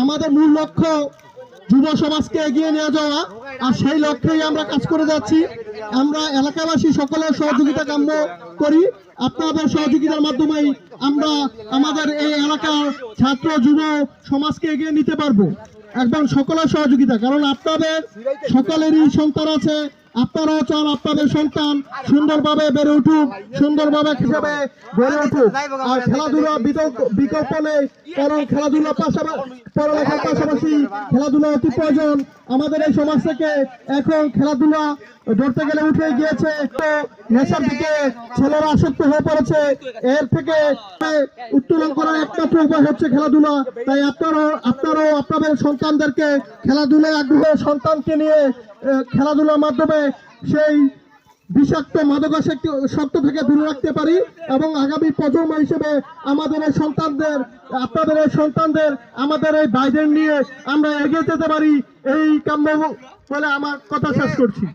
আমাদের মূল লক্ষ্য যুব সমাজকে এগিয়ে নিয়ে যাওয়া, আর সেই লক্ষ্যেই আমরা কাজ করে যাচ্ছি। আমরা এলাকাবাসী সকলের সহযোগিতা কাম্য করি। আপনাদের সহযোগিতার মাধ্যমেই আমরা আমাদের এই এলাকার ছাত্র যুব সমাজকে এগিয়ে নিতে পারবো। একদম সকলের সহযোগিতা, কারণ আপনাদের সকলেরই সন্তান আছে। আপনারাও চান আপনাদের সন্তান সুন্দরভাবে বেড়ে উঠুক, সুন্দরভাবে হিসেবে গড়ে উঠুক। আর খেলাধুলা বিকল্প নেই, কারণ খেলাধুলার পাশাপাশি পড়ালেখার পাশাপাশি খেলাধুলা অতি প্রয়োজন আমাদের এই সমাজ থেকে। এখন খেলাধুলা ধরতে গেলে উঠে গিয়েছে, নেশার দিকে ছেলেরা আসক্ত হয়ে পড়েছে। এর থেকে উত্তোলন করার একমাত্র উপায় হচ্ছে খেলাধুলা। তাই আপনারাও আপনাদের সন্তানদেরকে খেলাধুলায় আগ্রহ, সন্তানকে নিয়ে খেলাধুলার মাধ্যমে সেই বিষাক্ত মাদকাসক্ত থেকে দূরে রাখতে পারি, এবং আগামী প্রজন্ম হিসেবে আমাদের এই সন্তানদের, আপনাদের এই সন্তানদের, আমাদের এই ভাইদের নিয়ে আমরা এগিয়ে যেতে পারি। এই কাম্য বলে আমার কথা শেষ করছি।